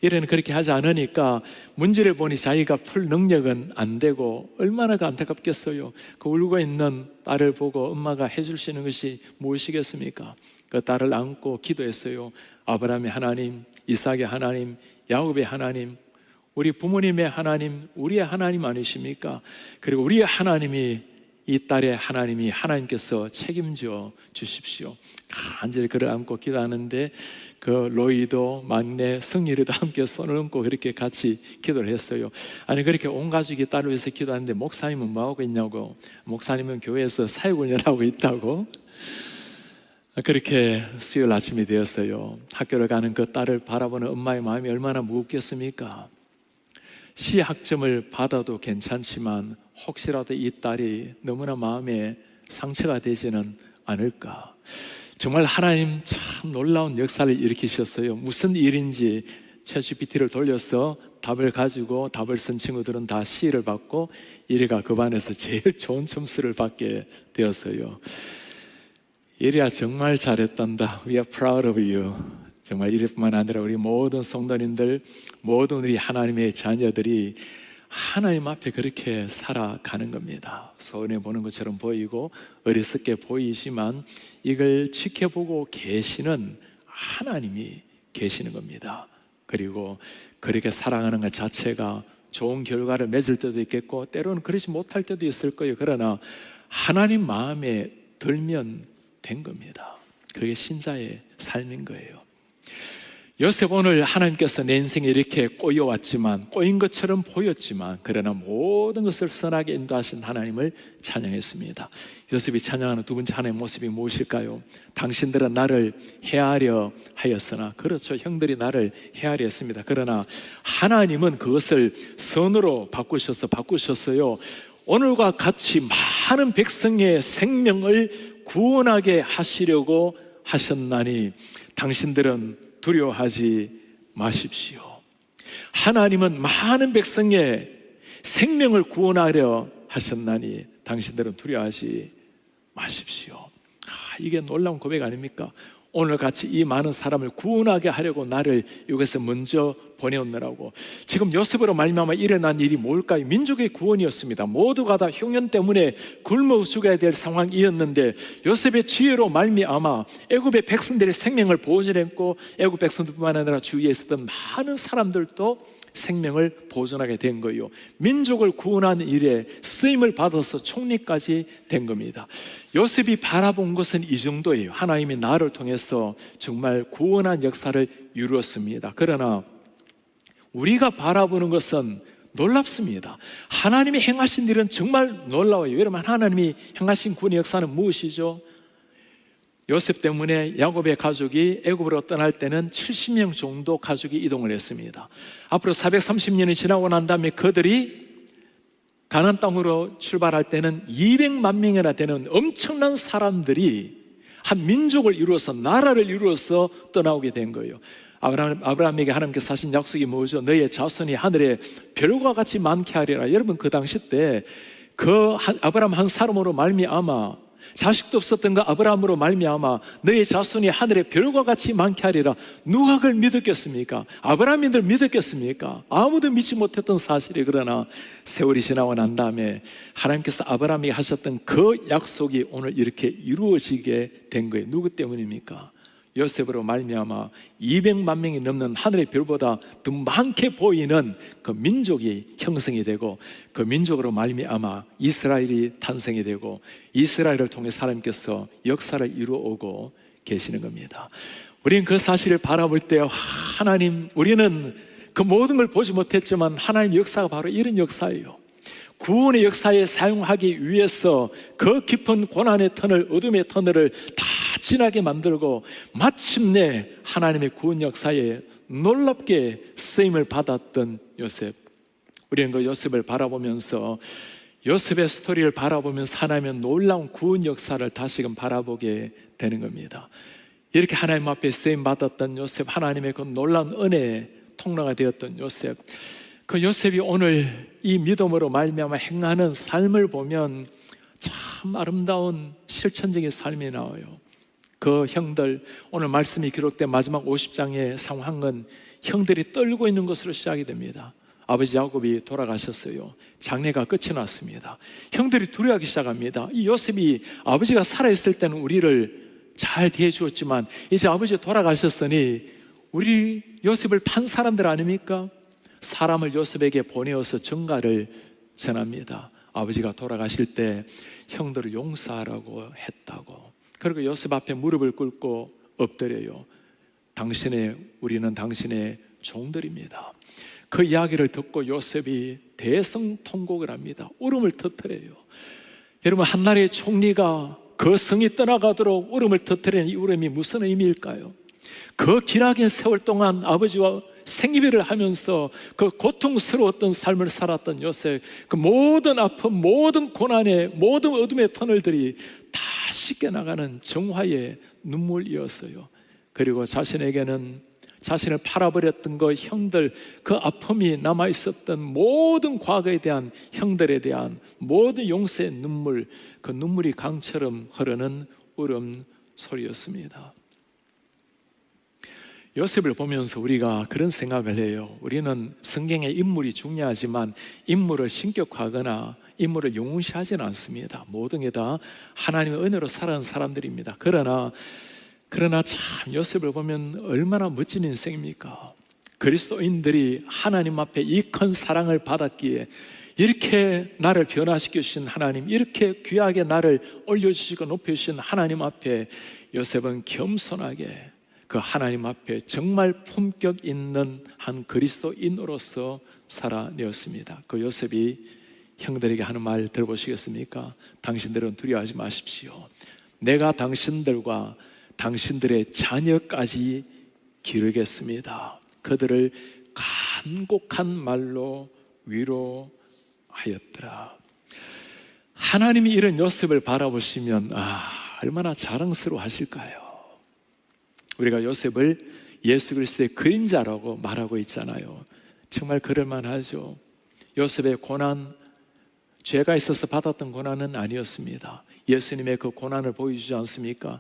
이래는 그렇게 하지 않으니까 문제를 보니 자기가 풀 능력은 안 되고 얼마나 안타깝겠어요. 그 울고 있는 딸을 보고 엄마가 해줄 수 있는 것이 무엇이겠습니까? 그 딸을 안고 기도했어요. 아브라함의 하나님, 이삭의 하나님, 야곱의 하나님, 우리 부모님의 하나님, 우리의 하나님 아니십니까? 그리고 우리의 하나님이, 이 딸의 하나님이 하나님께서 책임져 주십시오. 간절히 그를 안고 기도하는데 그 로이도 막내 성일이도 함께 손을 얹고 그렇게 같이 기도를 했어요. 아니 그렇게 온 가족이 딸을 위해서 기도하는데 목사님은 뭐하고 있냐고. 목사님은 교회에서 사역을 하고 있다고. 그렇게 수요일 아침이 되었어요. 학교를 가는 그 딸을 바라보는 엄마의 마음이 얼마나 무겁겠습니까? 시학점을 받아도 괜찮지만 혹시라도 이 딸이 너무나 마음에 상처가 되지는 않을까. 정말 하나님 참 놀라운 역사를 일으키셨어요. 무슨 일인지 챗GPT를 돌려서 답을 가지고 답을 쓴 친구들은 다 C를 받고 1위가 그 반에서 제일 좋은 점수를 받게 되었어요. 1위야 정말 잘했단다. We are proud of you. 정말 이뿐만 아니라 우리 모든 성도님들, 모든 우리 하나님의 자녀들이 하나님 앞에 그렇게 살아가는 겁니다. 손해보는 것처럼 보이고 어리석게 보이지만 이걸 지켜보고 계시는 하나님이 계시는 겁니다. 그리고 그렇게 살아가는 것 자체가 좋은 결과를 맺을 때도 있겠고 때로는 그러지 못할 때도 있을 거예요. 그러나 하나님 마음에 들면 된 겁니다. 그게 신자의 삶인 거예요. 요셉 오늘 하나님께서 내 인생에 이렇게 꼬여왔지만, 꼬인 것처럼 보였지만 그러나 모든 것을 선하게 인도하신 하나님을 찬양했습니다. 요셉이 찬양하는 두 번째 하나님의 모습이 무엇일까요? 당신들은 나를 헤아려 하였으나, 그렇죠, 형들이 나를 헤아려 했습니다. 그러나 하나님은 그것을 선으로 바꾸셨어요. 오늘과 같이 많은 백성의 생명을 구원하게 하시려고 하셨나니 당신들은 두려워하지 마십시오. 하나님은 많은 백성의 생명을 구원하려 하셨나니 당신들은 두려워하지 마십시오. 이게 놀라운 고백 아닙니까? 오늘 같이 이 많은 사람을 구원하게 하려고 나를 여기서 먼저 보내었느라고. 지금 요셉으로 말미암아 일어난 일이 뭘까요? 민족의 구원이었습니다. 모두가 다 흉년 때문에 굶어 죽어야 될 상황이었는데 요셉의 지혜로 말미암아 애굽의 백성들의 생명을 보존했고, 애굽 백성들뿐만 아니라 주위에 있었던 많은 사람들도 생명을 보존하게 된 거예요. 민족을 구원하는 일에 쓰임을 받아서 총리까지 된 겁니다. 요셉이 바라본 것은 이 정도예요. 하나님이 나를 통해서 정말 구원한 역사를 이루었습니다. 그러나 우리가 바라보는 것은 놀랍습니다. 하나님이 행하신 일은 정말 놀라워요. 여러분, 하나님이 행하신 구원의 역사는 무엇이죠? 요셉 때문에 야곱의 가족이 애굽으로 떠날 때는 70명 정도 가족이 이동을 했습니다. 앞으로 430년이 지나고 난 다음에 그들이 가나안 땅으로 출발할 때는 200만 명이나 되는 엄청난 사람들이 한 민족을 이루어서, 나라를 이루어서 떠나오게 된 거예요. 아브라함에게 하나님께서 하신 약속이 뭐죠? 너의 자손이 하늘에 별과 같이 많게 하리라. 여러분, 그 당시 때 그 아브라함 한 사람으로 말미암아, 자식도 없었던 그 아브라함으로 말미암아 너의 자손이 하늘의 별과 같이 많게 하리라. 누가 그걸 믿었겠습니까? 아브라함인들 믿었겠습니까? 아무도 믿지 못했던 사실이. 그러나 세월이 지나고 난 다음에 하나님께서 아브라함에게 하셨던 그 약속이 오늘 이렇게 이루어지게 된 거예요. 누구 때문입니까? 요셉으로 말미암아 200만 명이 넘는 하늘의 별보다 더 많게 보이는 그 민족이 형성이 되고, 그 민족으로 말미암아 이스라엘이 탄생이 되고, 이스라엘을 통해 하나님께서 역사를 이루어오고 계시는 겁니다. 우리는 그 사실을 바라볼 때 하나님, 우리는 그 모든 걸 보지 못했지만 하나님의 역사가 바로 이런 역사예요. 구원의 역사에 사용하기 위해서 그 깊은 고난의 터널, 어둠의 터널을 다 지나게 만들고 마침내 하나님의 구원 역사에 놀랍게 쓰임을 받았던 요셉. 우리는 그 요셉을 바라보면서, 요셉의 스토리를 바라보면서 하나님의 놀라운 구원 역사를 다시금 바라보게 되는 겁니다. 이렇게 하나님 앞에 쓰임 받았던 요셉, 하나님의 그 놀라운 은혜의 통로가 되었던 요셉, 그 요셉이 오늘 이 믿음으로 말미암아 행하는 삶을 보면 참 아름다운 실천적인 삶이 나와요. 그 형들, 오늘 말씀이 기록된 마지막 50장의 상황은 형들이 떨고 있는 것으로 시작이 됩니다. 아버지 야곱이 돌아가셨어요. 장례가 끝이 났습니다. 형들이 두려워하기 시작합니다. 이 요셉이 아버지가 살아있을 때는 우리를 잘 대해주었지만 이제 아버지 돌아가셨으니 우리 요셉을 판 사람들 아닙니까? 사람을 요셉에게 보내어서 전가를 전합니다. 아버지가 돌아가실 때 형들을 용서하라고 했다고. 그리고 요셉 앞에 무릎을 꿇고 엎드려요. 우리는 당신의 종들입니다. 그 이야기를 듣고 요셉이 대성통곡을 합니다. 울음을 터뜨려요. 여러분, 한나라의 총리가 그 성이 떠나가도록 울음을 터뜨리는 이 울음이 무슨 의미일까요? 그 기나긴 세월 동안 아버지와 생이별을 하면서 그 고통스러웠던 삶을 살았던 요셉, 그 모든 아픔, 모든 고난의, 모든 어둠의 터널들이 다 씻겨나가는 정화의 눈물이었어요. 그리고 자신에게는 자신을 팔아버렸던 그 형들, 그 아픔이 남아있었던 모든 과거에 대한, 형들에 대한 모든 용서의 눈물, 그 눈물이 강처럼 흐르는 울음 소리였습니다. 요셉을 보면서 우리가 그런 생각을 해요. 우리는 성경의 인물이 중요하지만 인물을 신격화하거나 인물을 영웅시하지는 않습니다. 모든 게 다 하나님의 은혜로 살아가는 사람들입니다. 그러나 참 요셉을 보면 얼마나 멋진 인생입니까? 그리스도인들이 하나님 앞에 이 큰 사랑을 받았기에, 이렇게 나를 변화시켜 주신 하나님, 이렇게 귀하게 나를 올려주시고 높여주신 하나님 앞에 요셉은 겸손하게 그 하나님 앞에 정말 품격 있는 한 그리스도인으로서 살아내었습니다. 그 요셉이 형들에게 하는 말 들어보시겠습니까? 당신들은 두려워하지 마십시오. 내가 당신들과 당신들의 자녀까지 기르겠습니다. 그들을 간곡한 말로 위로하였더라. 하나님이 이런 요셉을 바라보시면 얼마나 자랑스러워 하실까요? 우리가 요셉을 예수 그리스도의 그림자라고 말하고 있잖아요. 정말 그럴만하죠. 요셉의 고난, 죄가 있어서 받았던 고난은 아니었습니다. 예수님의 그 고난을 보여주지 않습니까?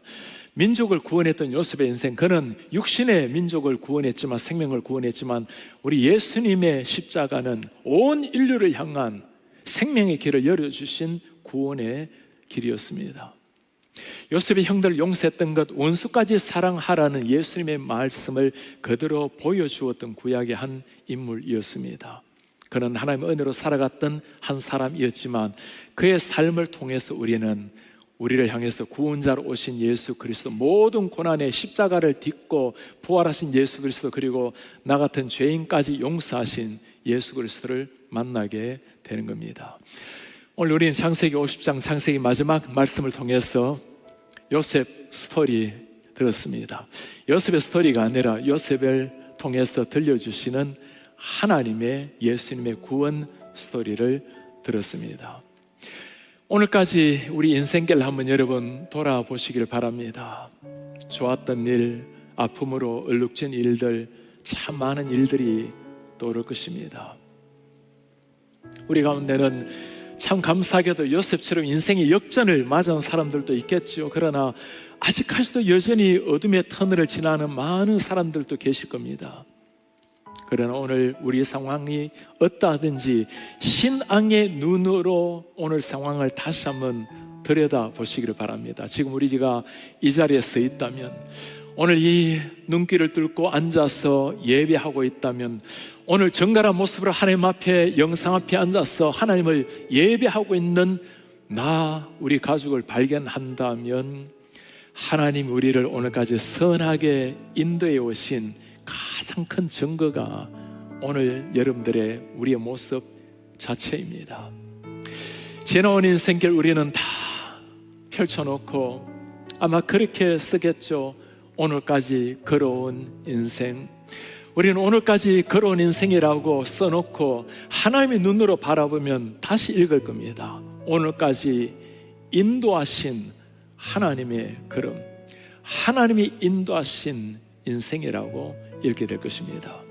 민족을 구원했던 요셉의 인생, 그는 육신의 민족을 구원했지만, 생명을 구원했지만, 우리 예수님의 십자가는 온 인류를 향한 생명의 길을 열어주신 구원의 길이었습니다. 요셉이 형들을 용서했던 것, 원수까지 사랑하라는 예수님의 말씀을 그대로 보여주었던 구약의 한 인물이었습니다. 그는 하나님의 은혜로 살아갔던 한 사람이었지만, 그의 삶을 통해서 우리를 향해서 구원자로 오신 예수 그리스도, 모든 고난의 십자가를 딛고 부활하신 예수 그리스도, 그리고 나 같은 죄인까지 용서하신 예수 그리스도를 만나게 되는 겁니다. 오늘 우리는 창세기 50장, 창세기 마지막 말씀을 통해서 요셉 스토리 들었습니다. 요셉의 스토리가 아니라 요셉을 통해서 들려주시는 하나님의, 예수님의 구원 스토리를 들었습니다. 오늘까지 우리 인생길 한번 여러분 돌아보시길 바랍니다. 좋았던 일, 아픔으로 얼룩진 일들, 참 많은 일들이 떠오를 것입니다. 우리 가운데는 참 감사하게도 요셉처럼 인생의 역전을 맞은 사람들도 있겠죠. 그러나 아직까지도 여전히 어둠의 터널을 지나는 많은 사람들도 계실 겁니다. 그러나 오늘 우리 상황이 어떠하든지 신앙의 눈으로 오늘 상황을 다시 한번 들여다보시기를 바랍니다. 지금 우리가 이 자리에 서 있다면, 오늘 이 눈길을 뚫고 앉아서 예배하고 있다면, 오늘 정갈한 모습으로 하나님 앞에, 영상 앞에 앉아서 하나님을 예배하고 있는 우리 가족을 발견한다면, 하나님 우리를 오늘까지 선하게 인도해 오신 가장 큰 증거가 오늘 여러분들의 우리의 모습 자체입니다. 지나온 인생길 우리는 다 펼쳐놓고 아마 그렇게 쓰겠죠. 오늘까지 걸어온 인생, 우리는 오늘까지 걸어온 인생이라고 써놓고 하나님의 눈으로 바라보면 다시 읽을 겁니다. 오늘까지 인도하신 하나님의 걸음, 하나님이 인도하신 인생이라고 읽게 될 것입니다.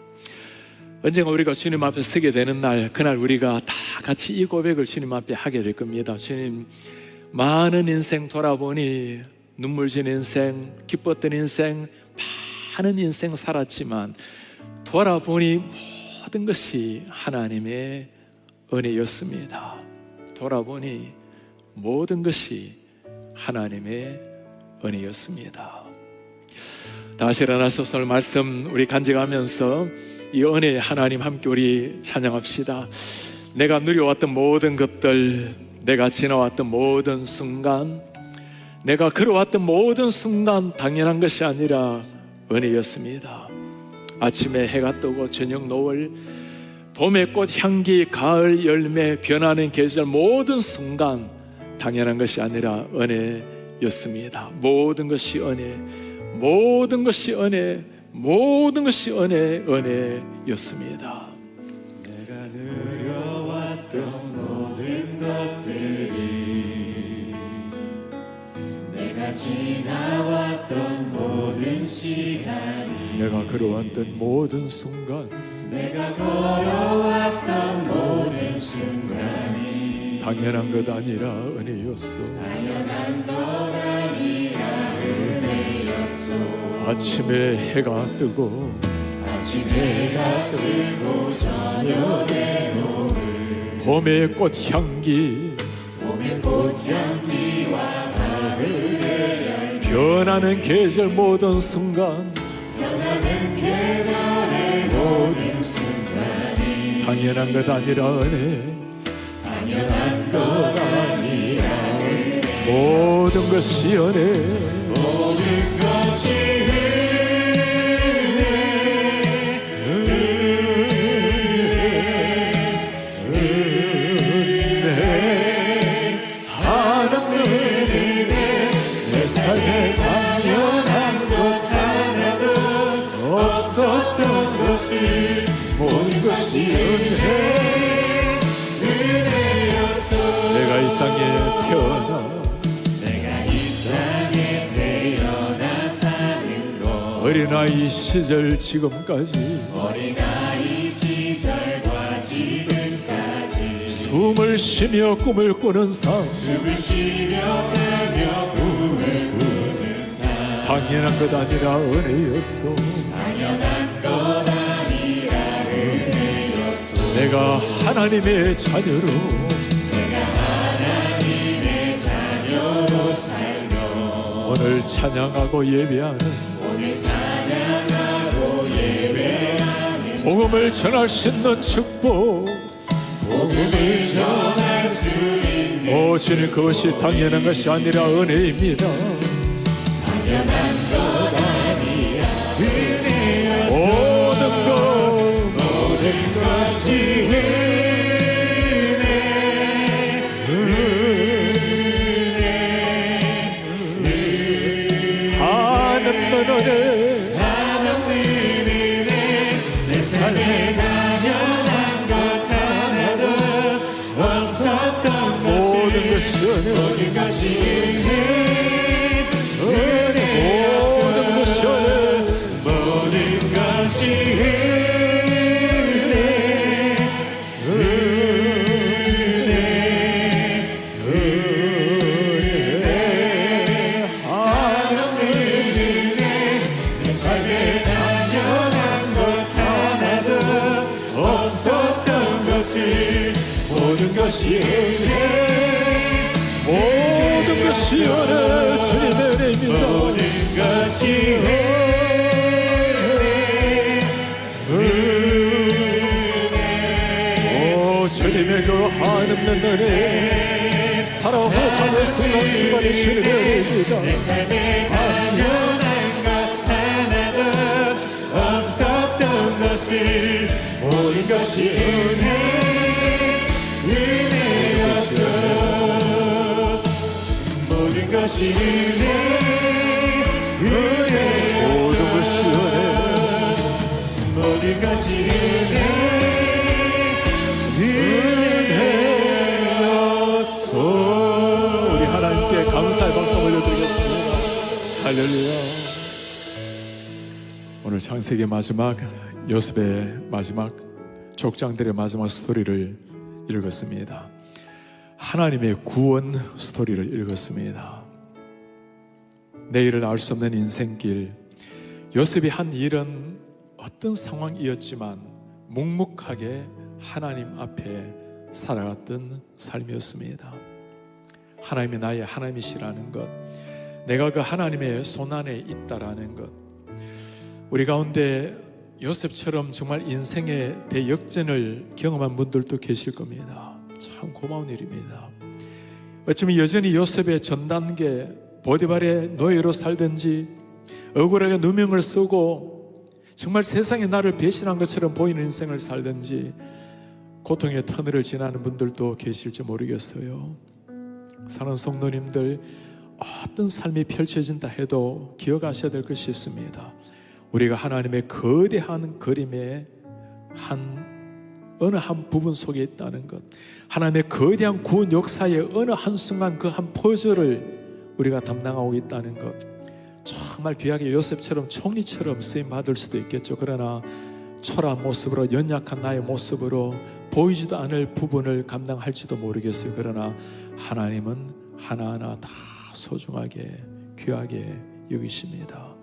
언젠가 우리가 주님 앞에 서게 되는 날, 그날 우리가 다 같이 이 고백을 주님 앞에 하게 될 겁니다. 주님, 많은 인생 돌아보니 눈물 진 인생, 기뻤던 인생, 많은 인생 살았지만 돌아보니 모든 것이 하나님의 은혜였습니다. 돌아보니 모든 것이 하나님의 은혜였습니다. 다시 일어나셔서 오늘 말씀 우리 간직하면서 이 은혜의 하나님 함께 우리 찬양합시다. 내가 누려왔던 모든 것들, 내가 지나왔던 모든 순간, 내가 걸어왔던 모든 순간 당연한 것이 아니라 은혜였습니다. 아침에 해가 뜨고 저녁 노을, 봄의 꽃 향기, 가을 열매, 변하는 계절, 모든 순간 당연한 것이 아니라 은혜였습니다. 모든 것이 은혜, 모든 것이 은혜, 모든 것이 은혜였습니다. 내가 누려왔던 모든 것들이, 내가 지나왔던 모든 시간이, 내가 걸어왔던 모든 순간, 내가 걸어왔던 모든 순간이 당연한 것 아니라 은혜였어. 당연한 것 아니라 은혜였소. 아침에 해가 뜨고 아침 해가 뜨고 저녁에 노을, 봄의 꽃향기, 봄의 꽃향기와 가을의 열매, 변하는 계절 모든 순간, 변하는 계절의 모든 순간이 당연한 것 아니라 은혜, 당연한 것 아니라 은혜. 모든 것이 은혜, 모든 것이 모든 것이 은혜, 은혜였소. 내가 이 땅에 태어나 내가 이 땅에 태어나 사는 것 어린아이 시절 지금까지 어린아이 시절과 지금까지 숨을 쉬며 꿈을 꾸는 삶 숨을 쉬며 살며 꿈을 꾸는 삶 당연한 것 아니라 은혜였소. 당연한 것 아니라 은혜였소. 내가 하나님의 자녀로 하나님의 자녀로 살며 오늘 찬양하고 예배하는 오늘 찬양하고 예배하는 복음을 전할 수 있는 축복 복음을 전할 수 있는 오직 그것이 당연한 것이 아니라 은혜입니다. 당연한 것 아니라 은혜였소. 모든 것이 하나님의 은혜 하나님의 은혜 내 삶에 당연한 것 하나도 없었던 모든 것을 것이 은혜 모든 것이 은혜 모든 것이 은혜 모든 것이 은혜 내 삶에 당연한 것 하나도 없었던 것을 모든 것이 은혜 모든 것이 은혜 주님의 은혜입니다. 모든 것이 오 주님의 그 한없는 은혜 살아오는 순간순간이 주님의 은혜입니다. 내 삶에 당연한 것 하나도 없었던 것을 모든 것이 은혜였어. 모든 것이 모든 것이 은혜 모든 것이 우리 하나님께 감사의 박수 올려드리겠습니다. 할렐루야. 오늘 창세기의 마지막 요셉의 마지막 족장들의 마지막 스토리를 읽었습니다. 하나님의 구원 스토리를 읽었습니다. 내일을 알 수 없는 인생길, 요셉이 한 일은 어떤 상황이었지만 묵묵하게 하나님 앞에 살아갔던 삶이었습니다. 하나님이 나의 하나님이시라는 것, 내가 그 하나님의 손안에 있다라는 것, 우리 가운데 요셉처럼 정말 인생의 대역전을 경험한 분들도 계실 겁니다. 참 고마운 일입니다. 어쩌면 여전히 요셉의 전 단계 보디발의 노예로 살든지 억울하게 누명을 쓰고 정말 세상에 나를 배신한 것처럼 보이는 인생을 살든지 고통의 터널을 지나는 분들도 계실지 모르겠어요. 사는 성도님들, 어떤 삶이 펼쳐진다 해도 기억하셔야 될 것이 있습니다. 우리가 하나님의 거대한 그림의 어느 한 부분 속에 있다는 것, 하나님의 거대한 구원 역사의 어느 한순간 그 한 퍼즐을 우리가 담당하고 있다는 것, 정말 귀하게 요셉처럼 총리처럼 쓰임 받을 수도 있겠죠. 그러나 초라한 모습으로, 연약한 나의 모습으로 보이지도 않을 부분을 감당할지도 모르겠어요. 그러나 하나님은 하나하나 다 소중하게 귀하게 여기십니다.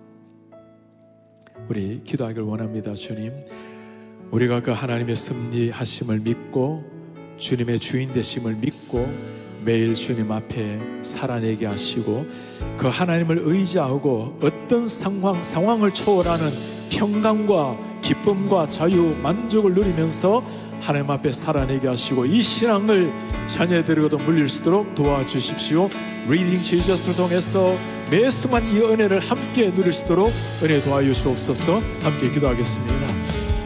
우리 기도하기를 원합니다. 주님, 우리가 그 하나님의 섭리하심을 믿고 주님의 주인 되심을 믿고 매일 주님 앞에 살아내게 하시고 그 하나님을 의지하고 어떤 상황을 초월하는 평강과 기쁨과 자유, 만족을 누리면서 하나님 앞에 살아내게 하시고 이 신앙을 자녀들에게도 물릴 수 있도록 도와주십시오. 리딩 지저스를 통해서 매 순간 이 은혜를 함께 누릴 수 있도록 은혜 도와주시옵소서. 함께 기도하겠습니다.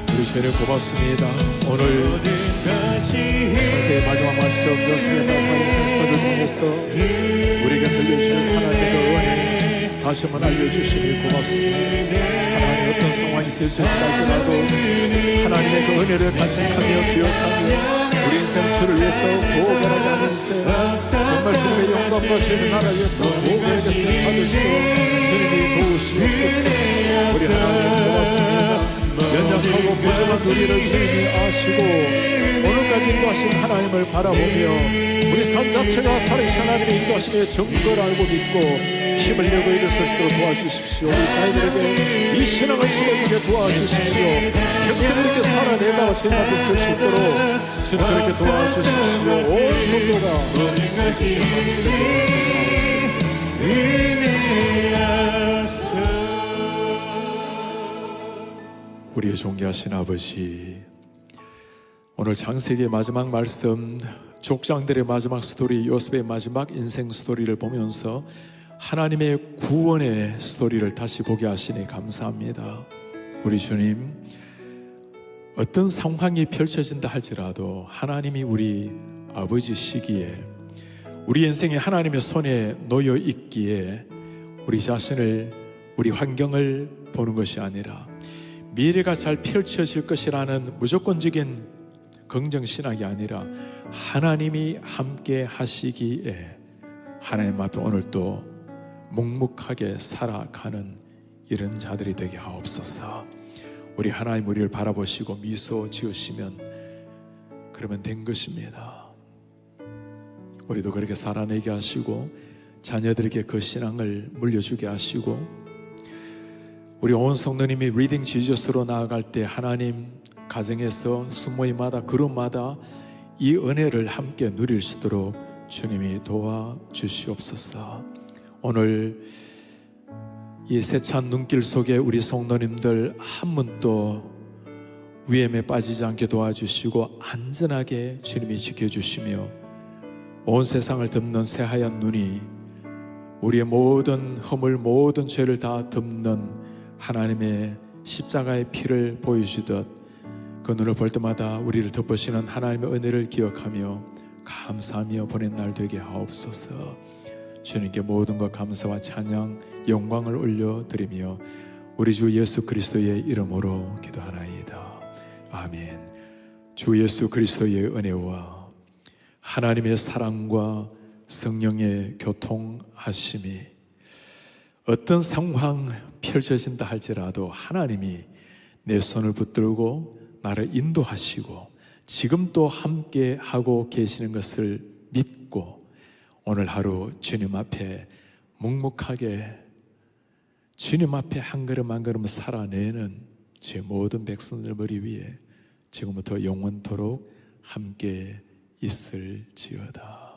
우리 주님 고맙습니다. 오늘 선생의 마지막 말씀 요셉의 마지막 인생스토리를 통해서 우리에게 들려주시는 하나님의 그 은혜 다시 한번 알려주시니 고맙습니다. 하나님 어떤 상황이 될지 몰라도 하나님의 그 은혜를 간직하며 기억하며 우리 인생 주를 위해서 고결하게 하는 인생, 정말 주님의 영광 거시는 나라 위해서 고결하게 사주시고 주님이 도우시옵소서. 우리 하나님 고맙습니다. 연약하고 부족한 우리를 주님이 아시고 오늘까지 인도하신 하나님을 바라보며 우리 삶 자체가 살아계신 하나님의 인도하심의 증거를 알고 믿고 힘을 내고 일어설 수 있도록 도와주십시오. 우리 자녀들에게 이 신앙을 심어주게 도와주십시오. 평생 이렇게 살아내다가 주님 앞에 설 수 있도록 주님께 도와주십시오. 온 성도가 모든 것이 은혜였어. 우리의 존귀하신 아버지, 오늘 창세기의 마지막 말씀, 족장들의 마지막 스토리, 요셉의 마지막 인생 스토리를 보면서 하나님의 구원의 스토리를 다시 보게 하시니 감사합니다. 우리 주님, 어떤 상황이 펼쳐진다 할지라도 하나님이 우리 아버지시기에 우리 인생이 하나님의 손에 놓여 있기에 우리 자신을, 우리 환경을 보는 것이 아니라 미래가 잘 펼쳐질 것이라는 무조건적인 긍정신학이 아니라 하나님이 함께 하시기에 하나님 앞에 오늘도 묵묵하게 살아가는 이런 자들이 되게 하옵소서. 우리 하나님 우리를 바라보시고 미소 지으시면 그러면 된 것입니다. 우리도 그렇게 살아내게 하시고 자녀들에게 그 신앙을 물려주게 하시고 우리 온 성도님이 리딩 지저스로 나아갈 때 하나님 가정에서 숙모임마다 그룹마다 이 은혜를 함께 누릴 수 있도록 주님이 도와주시옵소서. 오늘 이 세찬 눈길 속에 우리 성도님들 한 분도 위험에 빠지지 않게 도와주시고 안전하게 주님이 지켜주시며 온 세상을 덮는 새하얀 눈이 우리의 모든 허물 모든 죄를 다 덮는 하나님의 십자가의 피를 보여주듯 그 눈을 볼 때마다 우리를 덮으시는 하나님의 은혜를 기억하며 감사하며 보낸 날 되게 하옵소서. 주님께 모든 것 감사와 찬양 영광을 올려드리며 우리 주 예수 그리스도의 이름으로 기도하나이다. 아멘. 주 예수 그리스도의 은혜와 하나님의 사랑과 성령의 교통하심이 어떤 상황 펼쳐진다 할지라도 하나님이 내 손을 붙들고 나를 인도하시고 지금 또 함께 하고 계시는 것을 믿고 오늘 하루 주님 앞에 묵묵하게 주님 앞에 한 걸음 한 걸음 살아내는 제 모든 백성들 머리 위에 지금부터 영원토록 함께 있을지어다.